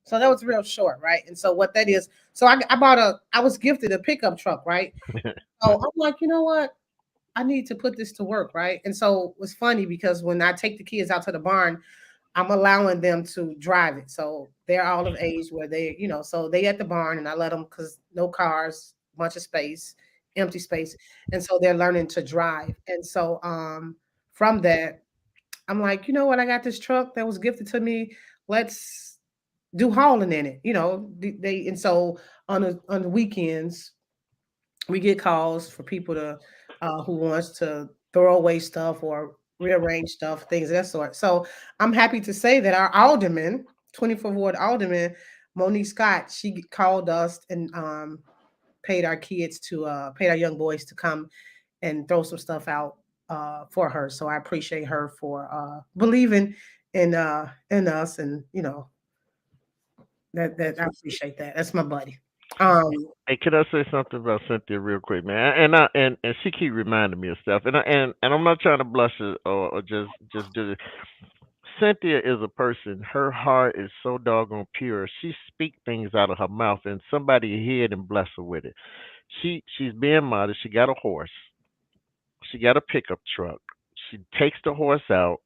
S2: So that was real short, right? And so what that is, so I was gifted a pickup truck, right? So I'm like, you know what? I need to put this to work, right? And so it was funny because when I take the kids out to the barn, I'm allowing them to drive it. So they're all of age where they, so they at the barn and I let them because no cars, bunch of space, empty space. And so they're learning to drive. And so from that, I'm like, you know what? I got this truck that was gifted to me. Let's do hauling in it, they and so on the weekends, we get calls for people to who wants to throw away stuff or rearrange stuff, things of that sort. So I'm happy to say that our alderman, 24th Ward alderman, Monique Scott, she called us and paid our kids to paid our young boys to come and throw some stuff out for her. So I appreciate her for believing in us, and that I appreciate that. That's my buddy.
S3: Hey, can I say something about Cynthia real quick, man? And she keep reminding me of stuff, and I'm not trying to blush it or just do this. Cynthia is a person. Her heart is so doggone pure. She speak things out of her mouth, and somebody hear it and bless her with it. She's being modest. She got a horse. She got a pickup truck. She takes the horse out,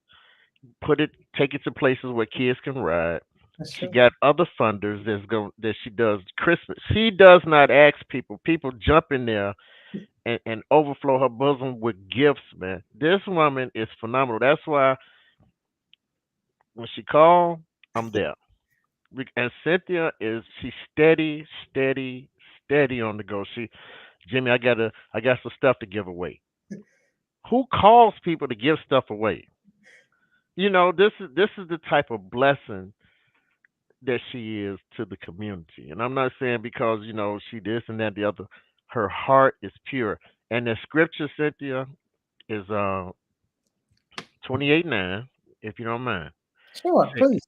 S3: take it to places where kids can ride.
S2: That's
S3: She
S2: true.
S3: got other funders that she does Christmas. She does not ask people. People jump in there and overflow her bosom with gifts, man. This woman is phenomenal. That's why when she called, I'm there. And Cynthia she's steady, steady, steady on the go. Jimmy, I got some stuff to give away. Who calls people to give stuff away? This is the type of blessing that she is to the community. And I'm not saying because, she this and that, the other. Her heart is pure. And the scripture, Cynthia, is 28:9, if you don't mind.
S2: Sure, please.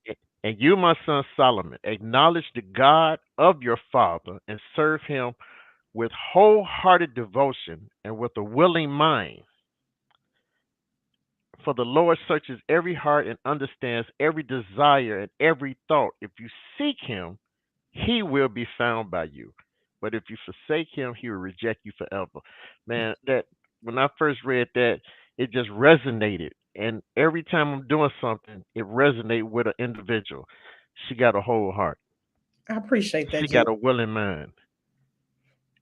S3: And you, my son Solomon, acknowledge the God of your father and serve him with wholehearted devotion and with a willing mind. For the Lord searches every heart and understands every desire and every thought. If you seek him, he will be found by you. But if you forsake him, he will reject you forever. Man, that when I first read that, it just resonated. And every time I'm doing something, it resonates with an individual. She got a whole heart.
S2: I appreciate that,
S3: She
S2: Jim.
S3: got a willing mind.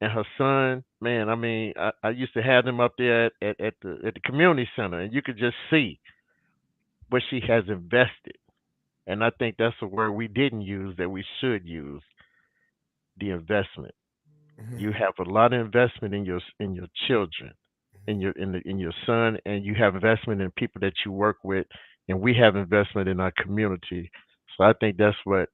S3: And her son, man, I mean, I used to have them up there at the community center, and you could just see what she has invested. And I think that's a word we didn't use that we should use, the investment. You have a lot of investment in your children, in your son, and you have investment in people that you work with, and we have investment in our community. So I think that's where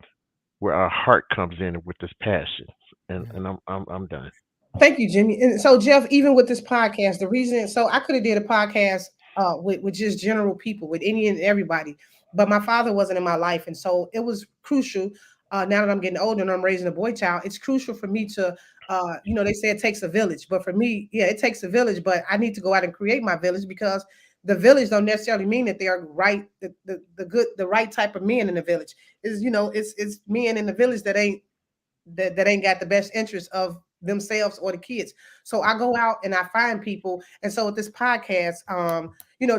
S3: our heart comes in with this passion. And I'm done.
S2: Thank you, Jimmy. And so, Jeff, even with this podcast, the reason so I could have did a podcast with just general people, with any and everybody, but my father wasn't in my life, and so it was crucial. Now that I'm getting older and I'm raising a boy child, it's crucial for me to, they say it takes a village, but for me, yeah, it takes a village. But I need to go out and create my village because the village don't necessarily mean that they are right, the right type of men in the village. Is it's men in the village that ain't got the best interest of themselves or the kids. So I go out and I find people. And so with this podcast,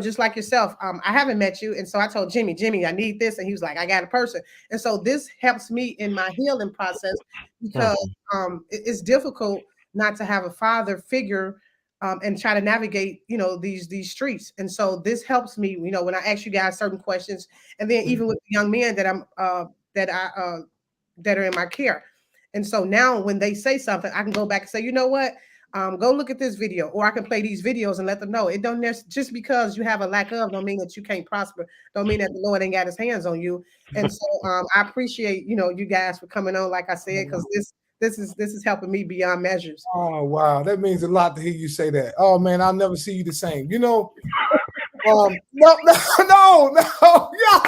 S2: just like yourself, I haven't met you. And so I told Jimmy, I need this. And he was like, I got a person. And so this helps me in my healing process because
S3: Mhm.
S2: it's difficult not to have a father figure and try to navigate, these streets. And so this helps me, when I ask you guys certain questions, and then even with the young men that are in my care. And so now when they say something, I can go back and say, you know what? Go look at this video, or I can play these videos and let them know. It don't just because you have a lack of don't mean that you can't prosper. Don't mean that the Lord ain't got his hands on you. And so I appreciate, you guys for coming on, like I said, because this is helping me beyond measures.
S4: Oh wow, that means a lot to hear you say that. Oh man, I'll never see you the same. No, y'all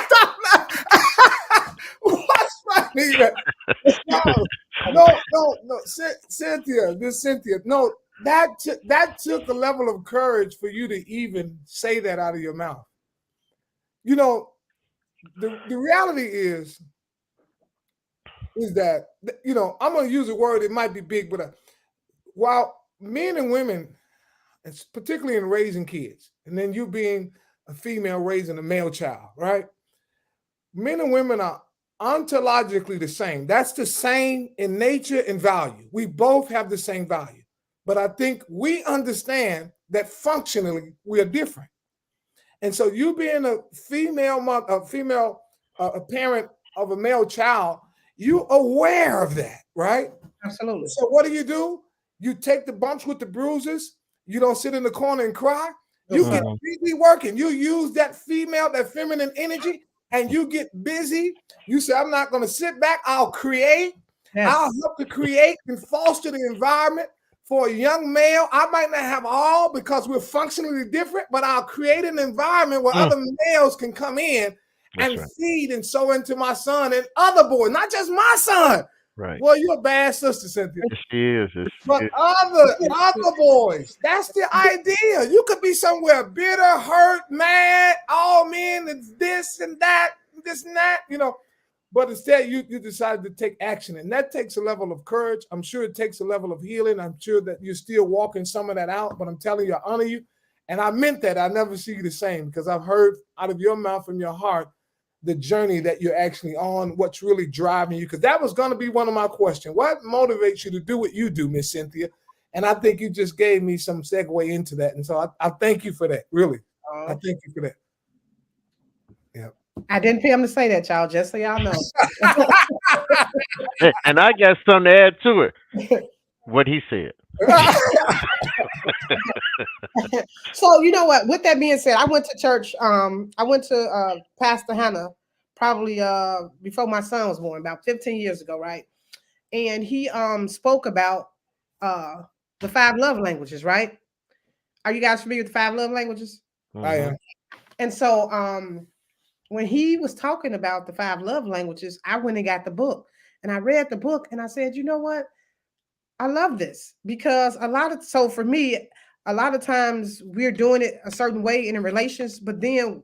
S4: stop. What's funny? No, Cynthia, no, that took a level of courage for you to even say that out of your mouth. The reality is that I'm going to use a word. It might be big, but while men and women, it's particularly in raising kids, and then you being a female raising a male child, right? Men and women are ontologically the same. That's the same in nature and value. We both have the same value. But I think we understand that functionally we are different. And so you being a female a parent of a male child, you're aware of that, right?
S2: Absolutely.
S4: So what do? You take the bumps with the bruises. You don't sit in the corner and cry. You get busy working. You use that feminine energy, and you get busy. You say, I'm not going to sit back. I'll create.
S2: Yes.
S4: I'll help to create and foster the environment for a young male. I might not have all because we're functionally different, but I'll create an environment where other males can come in and feed and sow into my son and other boys, not just my son.
S3: Right.
S4: Well, you're a bad sister, Cynthia.
S3: She is.
S4: But other boys, that's the idea. You could be somewhere bitter, hurt, mad, all men, and this and that, this and that, But instead, you decided to take action, and that takes a level of courage. I'm sure it takes a level of healing. I'm sure that you're still walking some of that out, but I'm telling you, I honor you. And I meant that. I never see you the same because I've heard out of your mouth and your heart the journey that you're actually on, what's really driving you. Because that was going to be one of my questions. What motivates you to do what you do, Miss Cynthia? And I think you just gave me some segue into that. And so I thank you for that, really. I thank you for that. Yeah.
S2: I didn't pay him to say that, y'all, just so y'all know.
S3: And I got something to add to it. What he said.
S2: So you know what? With that being said, I went to church. I went to Pastor Hannah probably before my son was born, about 15 years ago, right? And he spoke about the 5 love languages, right? Are you guys familiar with the 5 love languages?
S4: I am.
S2: And so when he was talking about the 5 love languages, I went and got the book, and I read the book, and I said, you know what? I love this because for me, a lot of times we're doing it a certain way in relations, but then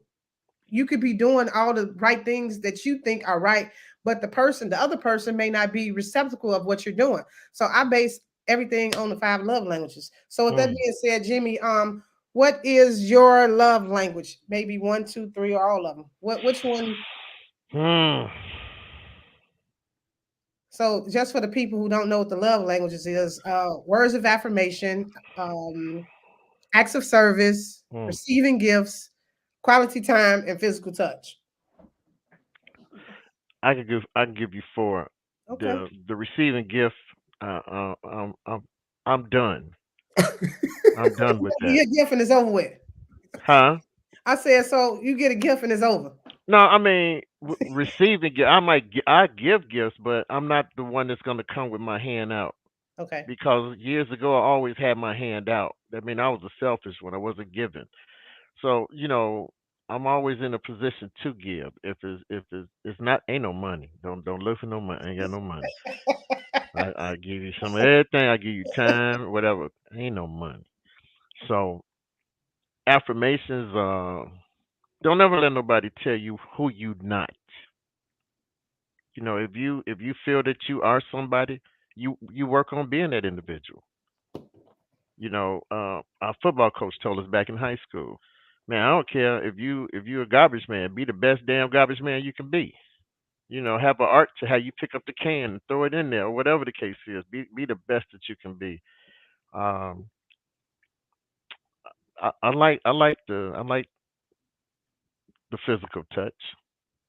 S2: you could be doing all the right things that you think are right, but the other person may not be receptacle of what you're doing. So I base everything on the 5 love languages. So with that being said, Jimmy, what is your love language? Maybe 1, 2, 3, or all of them. Which one? So just for the people who don't know what the love languages is, words of affirmation, acts of service, receiving gifts, quality time, and physical touch.
S3: I can give you 4.
S2: Okay.
S3: The receiving gift, I'm done. I'm done with that.
S2: You get a gift and it's over with.
S3: Huh?
S2: I said, so you get a gift and it's over.
S3: No, I mean receiving. I give gifts, but I'm not the one that's going to come with my hand out.
S2: Okay.
S3: Because years ago, I always had my hand out. I mean, I was a selfish one. I wasn't giving. So I'm always in a position to give. If it's not, ain't no money. Don't look for no money. I ain't got no money. I give you some of everything. I give you time, whatever. Ain't no money. So affirmations. Don't ever let nobody tell you who you not. If you feel that you are somebody, you work on being that individual. Our football coach told us back in high school, man, I don't care if you're a garbage man, be the best damn garbage man you can be. Have an art to how you pick up the can and throw it in there, or whatever the case is. Be the best that you can be. Um, I like the physical touch.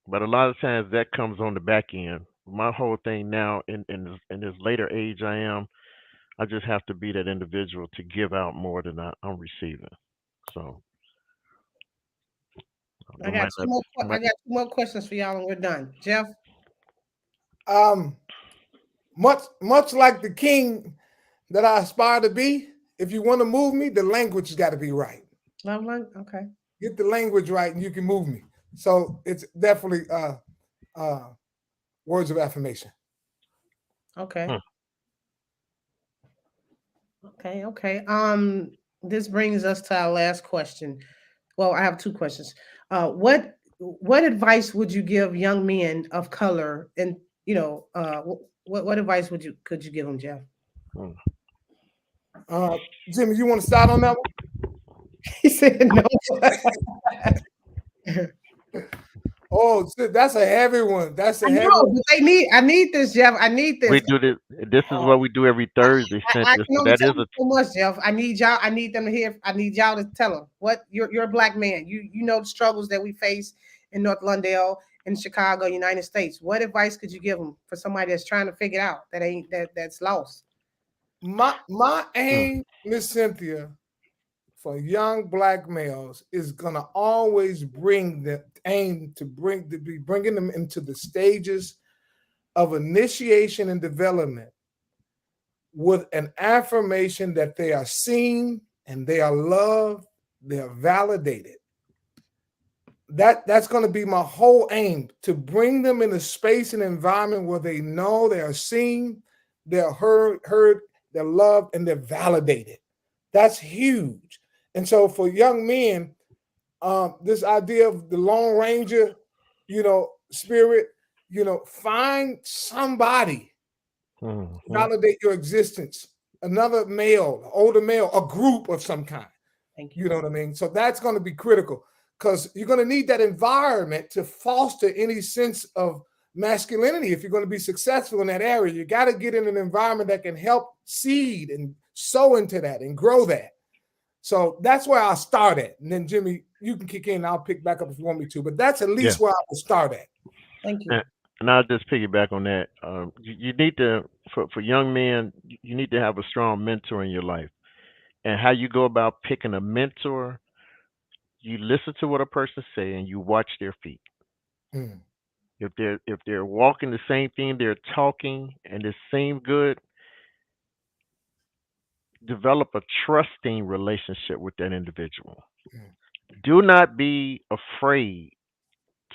S3: But a lot of times that comes on the back end. My whole thing now, in this later age I just have to be that individual to give out more than I'm receiving. So
S2: I got two more questions for y'all, and we're done. Jeff,
S4: much like the king that I aspire to be. If you want to move me, the language has got to be right.
S2: Okay.
S4: Get the language right, and you can move me. So it's definitely words of affirmation.
S2: Okay. Okay. This brings us to our last question. Well, I have 2 questions. What advice would you give young men of color? And what advice could you give them, Jeff?
S4: Jimmy, you want to start on that one?
S2: He said no.
S4: Oh, that's a heavy one. That's a heavy one.
S2: But I need this, Jeff. I need this.
S3: We do this. This is what we do every Thursday.
S2: I can only tell you so much, Jeff. I need y'all. I need them to hear. I need y'all to tell them what you're a black man. You know the struggles that we face in North Lundale, in Chicago, United States. What advice could you give them for somebody that's trying to figure it out, that's lost?
S4: My aim, Miss Cynthia, for young Black males is gonna always bring the aim to be bringing them into the stages of initiation and development with an affirmation that they are seen and they are loved, they are validated. That's going to be my whole aim, to bring them in a space and environment where they know they are seen, they're heard, they're loved, and they're validated. That's huge. And so for young men, this idea of the Lone Ranger, spirit, find somebody, validate your existence, another male, older male, a group of some kind.
S2: Thank you.
S4: You know what I mean? So that's going to be critical, because you're going to need that environment to foster any sense of masculinity. If you're going to be successful in that area, you got to get in an environment that can help seed and sow into that and grow that. So that's where I'll start at. And then, Jimmy, you can kick in. I'll pick back up if you want me to. But that's at least where I will start at.
S2: Thank you.
S3: And I'll just piggyback on that. You need to, for young men, you need to have a strong mentor in your life. And how you go about picking a mentor, you listen to what a person say and you watch their feet. If they're walking the same thing, they're talking, and it seems good, develop a trusting relationship with that individual. Do not be afraid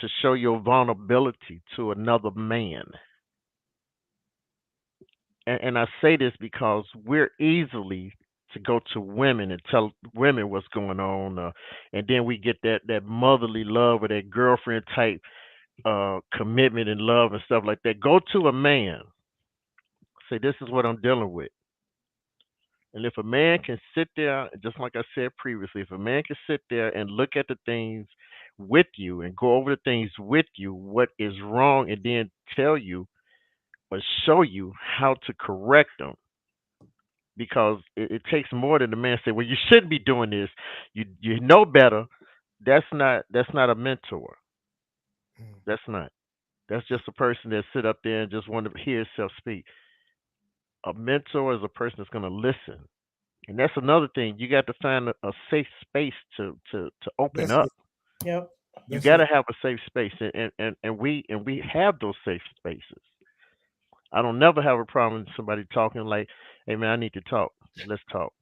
S3: to show your vulnerability to another man. And I say this because we're easily to go to women and tell women what's going on, and then we get that motherly love or that girlfriend type commitment and love and stuff like that. Go to a man, say, this is what I'm dealing with. And if a man can sit there, just like I said previously, if a man can sit there and look at the things with you and go over the things with you, what is wrong, and then tell you or show you how to correct them. Because it takes more than the man say, well, you shouldn't be doing this. You know better. That's not a mentor. That's not. That's just a person that sit up there and just want to hear himself speak. A mentor is a person that's going to listen. And that's another thing. You got to find a safe space to open up.
S2: Yep.
S3: You got to have a safe space, and we have those safe spaces. I don't never have a problem with somebody talking like, hey man, I need to talk. Let's talk.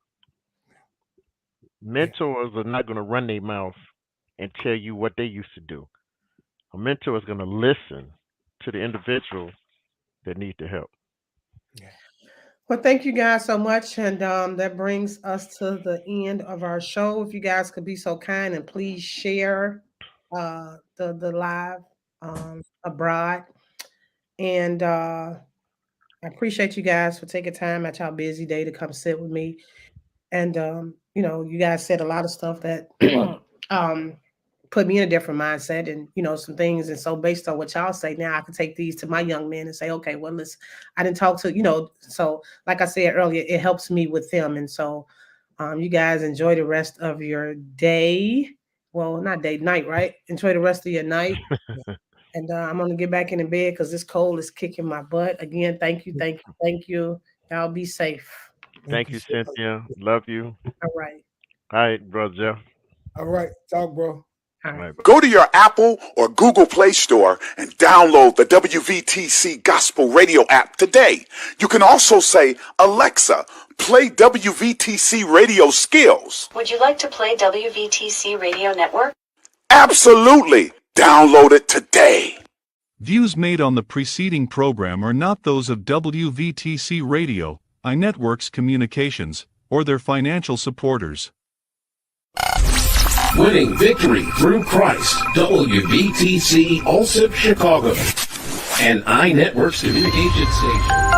S3: Mentors are not going to run their mouth and tell you what they used to do. A mentor is going to listen to the individual that need the help.
S2: Well, thank you guys so much. And that brings us to the end of our show. If you guys could be so kind and please share the live abroad. And I appreciate you guys for taking time at your busy day to come sit with me. And, you guys said a lot of stuff that put me in a different mindset and, some things. And so based on what y'all say now, I can take these to my young men and say, okay, well, listen, I didn't talk to, so like I said earlier, it helps me with them. And so you guys enjoy the rest of your day. Well, not day, night, right? Enjoy the rest of your night. And I'm going to get back in the bed because this cold is kicking my butt. Again, thank you. Y'all be safe.
S3: Thank you, Cynthia. Love you.
S2: All right.
S3: All right, Brother Jeff.
S4: All right. Talk, bro.
S2: All right.
S5: Go to your Apple or Google Play Store and download the WVTC Gospel Radio app today. You can also say, Alexa, play WVTC Radio Skills.
S6: Would you like to play WVTC Radio Network?
S5: Absolutely. Download it today.
S1: Views made on the preceding program are not those of WVTC Radio, iNetworks Communications, or their financial supporters.
S7: Winning victory through Christ, WVTC Allsip Chicago, and iNetworks Communication Station.